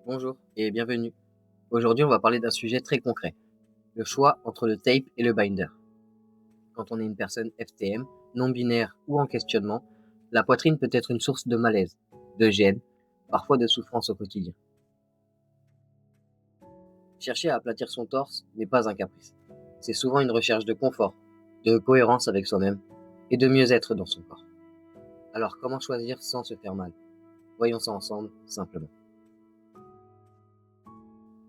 Bonjour et bienvenue. Aujourd'hui, on va parler d'un sujet très concret, le choix entre le tape et le binder. Quand on est une personne FTM, non-binaire ou en questionnement, la poitrine peut être une source de malaise, de gêne, parfois de souffrance au quotidien. Chercher à aplatir son torse n'est pas un caprice. C'est souvent une recherche de confort, de cohérence avec soi-même et de mieux-être dans son corps. Alors comment choisir sans se faire mal? Voyons ça ensemble, simplement.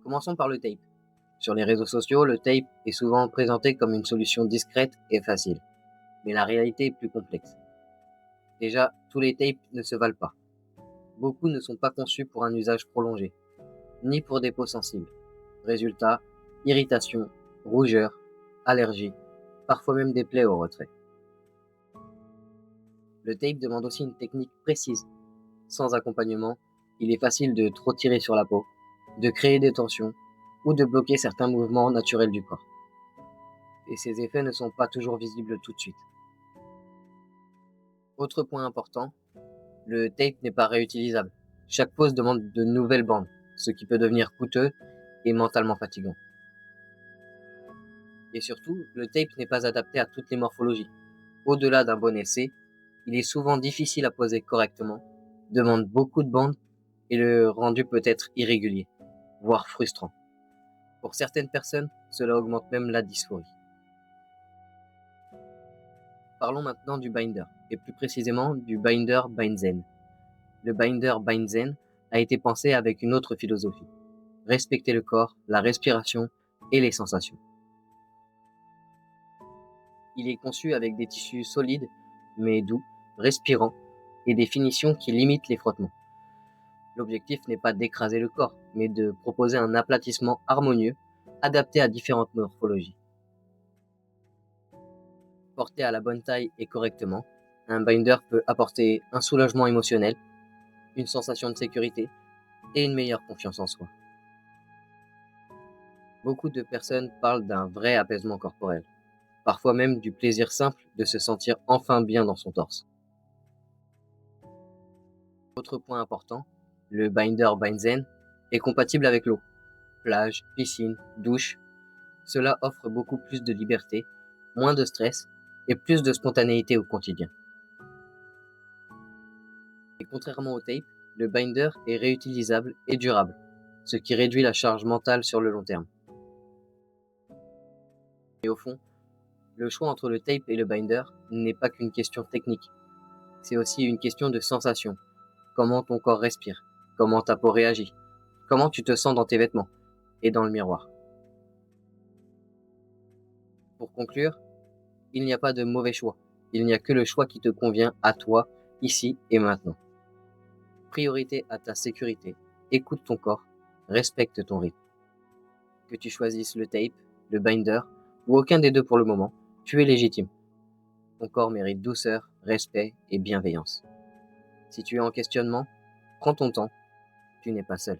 Commençons par le tape. Sur les réseaux sociaux, le tape est souvent présenté comme une solution discrète et facile. Mais la réalité est plus complexe. Déjà, tous les tapes ne se valent pas. Beaucoup ne sont pas conçus pour un usage prolongé, ni pour des peaux sensibles. Résultat, irritation, rougeur, allergie, parfois même des plaies au retrait. Le tape demande aussi une technique précise. Sans accompagnement, il est facile de trop tirer sur la peau, de créer des tensions ou de bloquer certains mouvements naturels du corps. Et ces effets ne sont pas toujours visibles tout de suite. Autre point important, le tape n'est pas réutilisable. Chaque pose demande de nouvelles bandes, ce qui peut devenir coûteux et mentalement fatigant. Et surtout, le tape n'est pas adapté à toutes les morphologies. Au-delà d'un bon essai, il est souvent difficile à poser correctement, demande beaucoup de bandes et le rendu peut être irrégulier, voire frustrant. Pour certaines personnes, cela augmente même la dysphorie. Parlons maintenant du binder, et plus précisément du binder Bindzen. Le binder Bindzen a été pensé avec une autre philosophie. Respecter le corps, la respiration et les sensations. Il est conçu avec des tissus solides, mais doux, respirants, et des finitions qui limitent les frottements. L'objectif n'est pas d'écraser le corps, mais de proposer un aplatissement harmonieux, adapté à différentes morphologies. Porté à la bonne taille et correctement, un binder peut apporter un soulagement émotionnel, une sensation de sécurité et une meilleure confiance en soi. Beaucoup de personnes parlent d'un vrai apaisement corporel, parfois même du plaisir simple de se sentir enfin bien dans son torse. Autre point important, le binder Bindzen est compatible avec l'eau. Plage, piscine, douche, cela offre beaucoup plus de liberté, moins de stress et plus de spontanéité au quotidien. Et contrairement au tape, le binder est réutilisable et durable, ce qui réduit la charge mentale sur le long terme. Et au fond, le choix entre le tape et le binder n'est pas qu'une question technique, c'est aussi une question de sensation. Comment ton corps respire, comment ta peau réagit, comment tu te sens dans tes vêtements et dans le miroir. Pour conclure, il n'y a pas de mauvais choix, il n'y a que le choix qui te convient à toi, ici et maintenant. Priorité à ta sécurité, écoute ton corps, respecte ton rythme. Que tu choisisses le tape, le binder ou aucun des deux pour le moment, tu es légitime. Ton corps mérite douceur, respect et bienveillance. Si tu es en questionnement, prends ton temps, tu n'es pas seul.